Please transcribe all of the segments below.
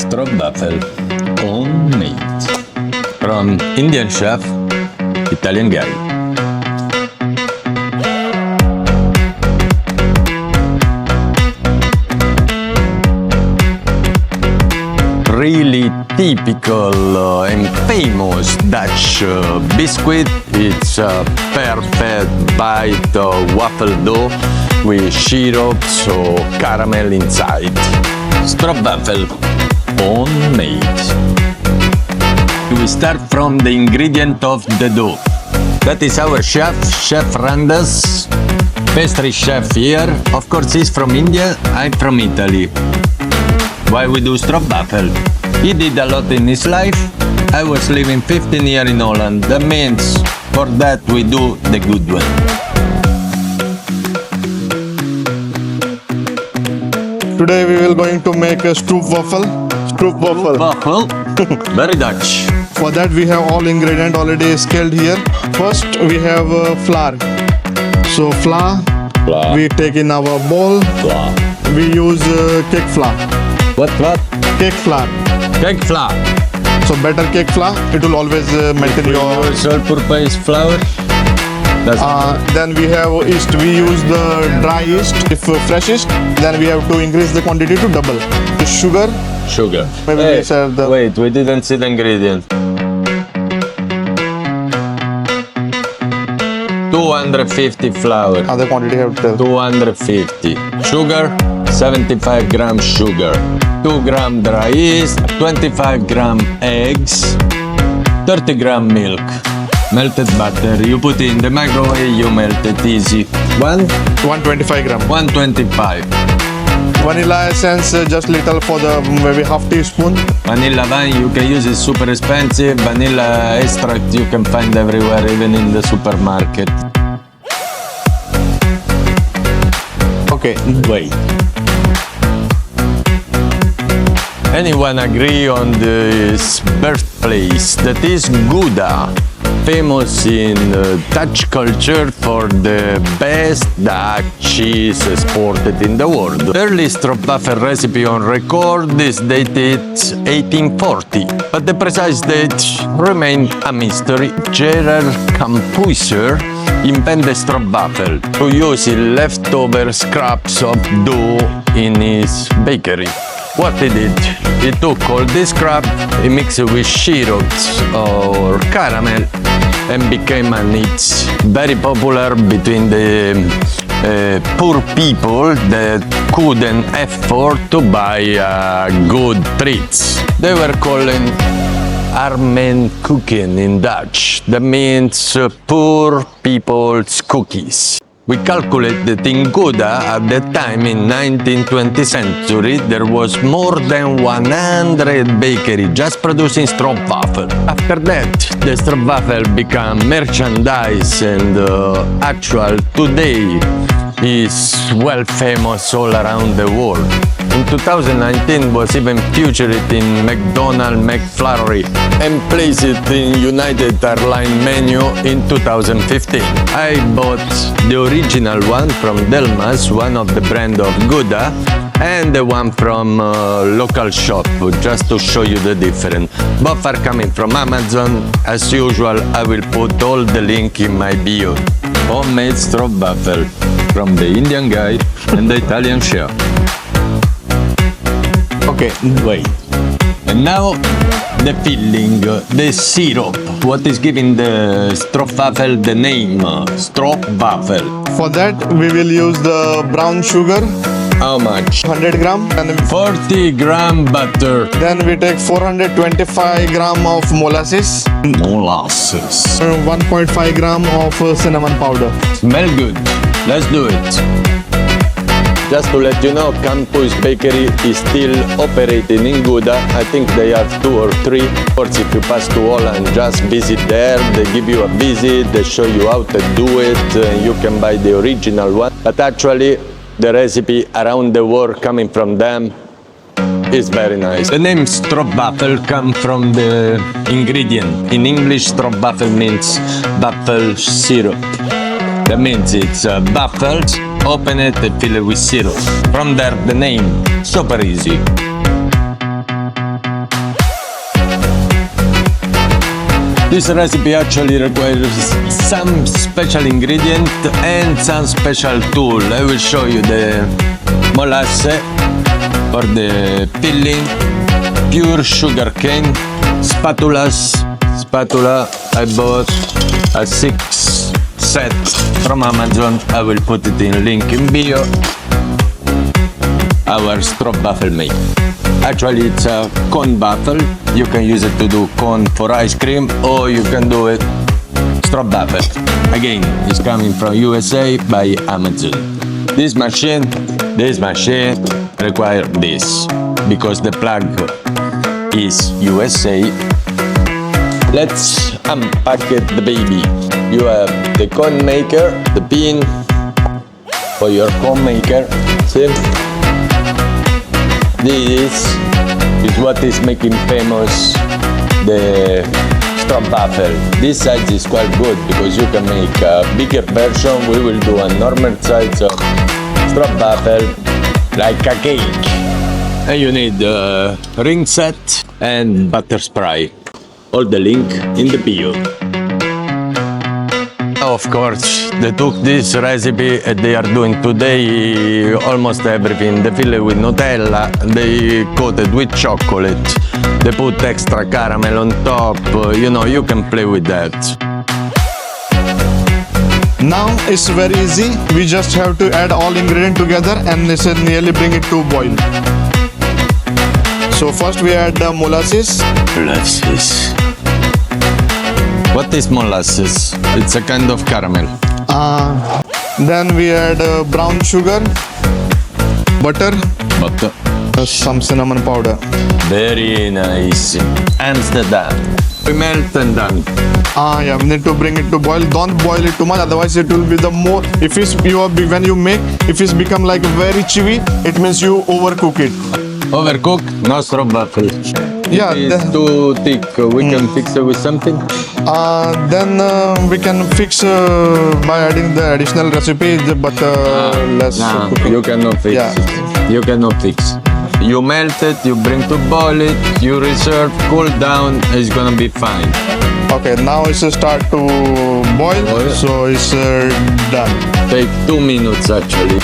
Stroopwafel homemade from Indian chef, Italian guy. Really typical and famous Dutch biscuit. It's a perfect bite of waffle dough with syrup or caramel inside. Stroopwafel homemade. We start from the ingredient of the dough. That is our chef, Chef Randas, pastry chef here. Of course, he's from India, I'm from Italy. Why we do stroopwafel? He did a lot in his life. I was living 15 years in Holland. That means for that we do the good one. Today we will going to make a stroopwafel. Waffle, very Dutch. For that we have all ingredient already scaled here. First we have flour. So flour, we take in our bowl. Flour. We use cake flour. What? Cake flour. Cake flour. So better cake flour. It will always maintain your. All-purpose flour. Then we have yeast. We use the dry yeast. If fresh yeast, then we have to increase the quantity to double. The sugar. Sugar. Maybe Hey, these are the. wait, we didn't see the ingredient. 250 flour. Other quantity have to. 250. Sugar, 75 grams sugar. 2 gram dry yeast, 25 gram eggs, 30 gram milk. Melted butter, you put in the microwave, you melt it easy. 125 gram. 125. Vanilla essence, just little for the maybe half teaspoon. Vanilla vine you can use, is super expensive. Vanilla extract you can find everywhere, even in the supermarket. Okay. Wait. Anyone agree on this birthplace that is Gouda, famous in Dutch culture for the best Dutch cheese exported in the world. Early stroopwafel recipe on record is dated 1840, but the precise date remained a mystery. Gerard Campuiser invented stroopwafel to use leftover scraps of dough in his bakery. What he did, he took all this scrap, he mixed it with syrups or caramel, and became an it's very popular between the poor people that couldn't afford to buy good treats. They were calling armen cooking in Dutch. That means poor people's cookies. We calculate that in Gouda, at that time in 19th century, there was more than 100 bakeries just producing stroopwafel. After that, the stroopwafel became merchandise and actual today is well famous all around the world. In 2019 was even featured in McDonald's McFlurry and placed it in United Airlines menu in 2015. I bought the original one from Delmas, one of the brand of Gouda, and the one from local shop, just to show you the difference. Both are coming from Amazon. As usual, I will put all the link in my bio. Homemade stroopwafel from the Indian guy and the Italian chef. Okay. Wait. And now the filling, the syrup. What is giving the stroopwafel the name? Stroopwafel. For that we will use the brown sugar. How much? 100 gram. And 40 gram butter. then we take 425 gram of molasses. Molasses. 1.5 gram of cinnamon powder. Smell good. Let's do it. Just to let you know, Campus Bakery is still operating in Gouda. I think they have 2 or 3. Of course, if you pass to Holland, just visit there. They give you a visit, they show you how to do it, and you can buy the original one. But actually, the recipe around the world coming from them is very nice. The name Stroopwafel comes from the ingredient. In English, Stroopwafel means waffle syrup. That means it's waffles, open it and fill it with syrup. From there, the name. Super easy. This recipe actually requires some special ingredient and some special tool. I will show you the molasses for the peeling, pure sugar cane, spatula. I bought a 6 set from Amazon. I will put it in link in bio. Our Stroopwafel made. Actually, it's a cone waffle. You can use it to do cone for ice cream, or you can do it Stroopwafel. Again, it's coming from USA by Amazon. This machine requires this because the plug is USA. Let's unpack it, the baby. You have the cone maker, the pin for your cone maker. See? This is what is making famous the Stroopwafel. This size is quite good because you can make a bigger version. We will do a normal size of Stroopwafel like a cake. And you need a ring set and butter spray. All the link in the bio. Of course, they took this recipe and they are doing today almost everything. They fill it with Nutella, they coat it with chocolate, they put extra caramel on top. You know, you can play with that. Now it's very easy. We just have to add all ingredients together and nearly bring it to boil. So first we add the molasses. Molasses. What is molasses? It's a kind of caramel. Then we add brown sugar, butter, some cinnamon powder. Very nice. Amsterdam. We melt and done. Yeah, we need to bring it to boil. Don't boil it too much, otherwise it will be the more. If when you make, if it's become like very chewy, it means you overcook it. Overcook? No Stroopwafel. Yeah, If it's too thick, we can fix it with something. Then we can fix by adding the additional recipe, but less cooking. You cannot fix Yeah. it. You cannot fix. You melt it, you bring to boil it, you reserve, cool down, it's gonna be fine. Okay, now it's start to boil, so it's done. Take 2 minutes actually.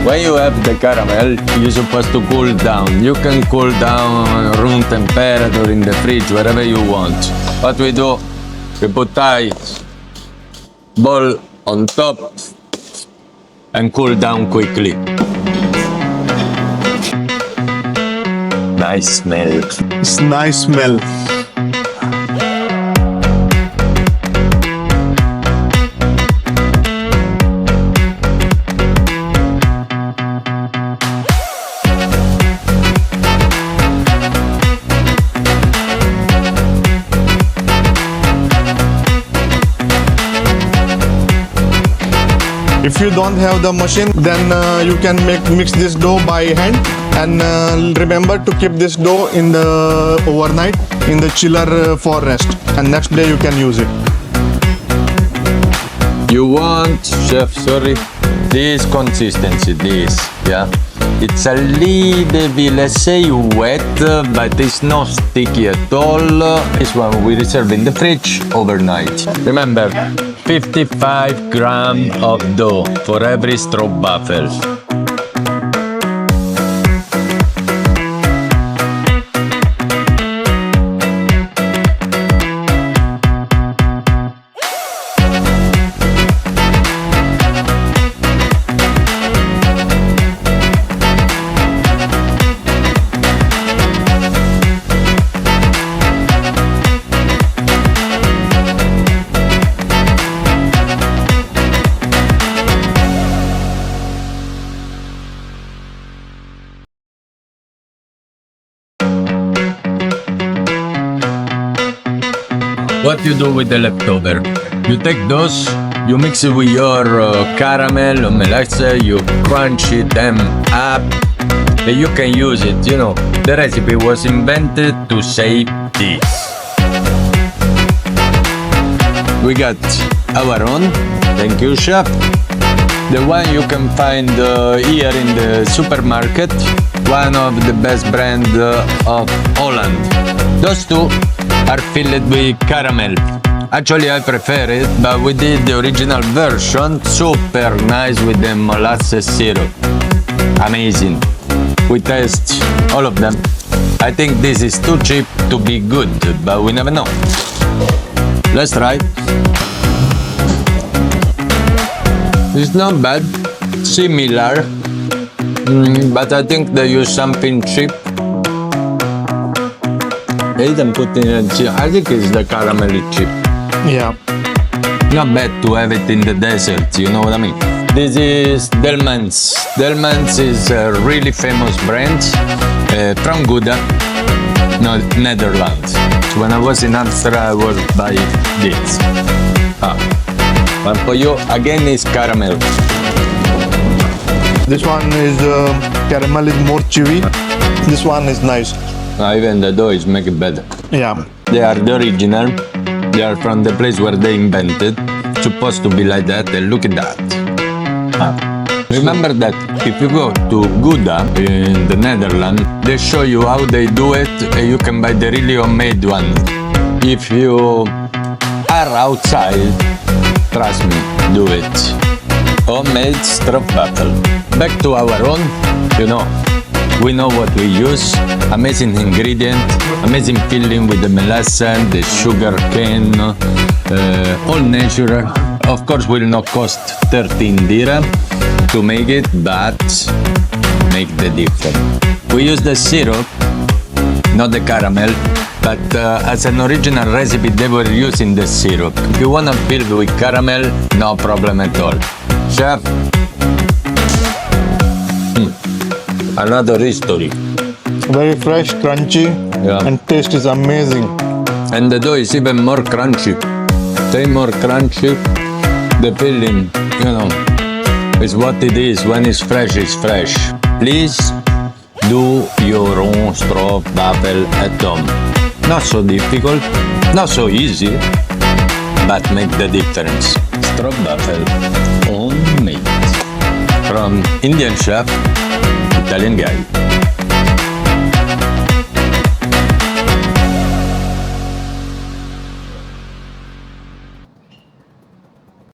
When you have the caramel, you're supposed to cool down. You can cool down room temperature in the fridge, wherever you want. What we do, we put ice, bowl on top, and cool down quickly. Nice smell. It's nice smell. If you don't have the machine, then you can mix this dough by hand, and remember to keep this dough in the overnight in the chiller for rest, and next day you can use it. You want, chef, sorry, this consistency, yeah? It's a little bit, let's say, wet, but it's not sticky at all. This one we reserve in the fridge overnight. Remember, 55 grams of dough for every Stroopwafel. What you do with the leftover? You take those, you mix it with your caramel or molasses, you crunch it them up, and you can use it. You know, the recipe was invented to save this. We got our own, thank you, chef. The one you can find here in the supermarket, one of the best brand of Holland. Those two are filled with caramel. Actually, I prefer it, but we did the original version, super nice with the molasses syrup. Amazing. We test all of them. I think this is too cheap to be good, but we never know. Let's try. It's not bad, similar, but I think they use something cheap. They didn't put in I think it's the caramel chip. Yeah. Not bad to have it in the desert, you know what I mean? This is Delmans. Delmans is a really famous brand from Gouda, no, Netherlands. So when I was in Amsterdam, I was buying this. But for you, again, is caramel. This one is caramel is more chewy. This one is nice. Even the dough is make it better. Yeah. They are the original. They are from the place where they invented. It's supposed to be like that, and look at that. Remember that if you go to Gouda in the Netherlands, they show you how they do it, and you can buy the really homemade one. If you are outside, trust me, do it. Homemade Stroopwafel. Back to our own, you know. We know what we use. Amazing ingredient, amazing filling with the molasses, the sugar cane, all natural. Of course, will not cost 13 dirham to make it, but make the difference. We use the syrup, not the caramel, but as an original recipe, they were using the syrup. If you want to fill with caramel, no problem at all. Chef, another history. Very fresh, crunchy, and taste is amazing. And the dough is even more crunchy. Say more crunchy. The filling, you know, is what it is. When it's fresh, it's fresh. Please do your own Stroopwafel at home. Not so difficult, not so easy, but make the difference. Stroopwafel, homemade. From Indian chef, Italian guy.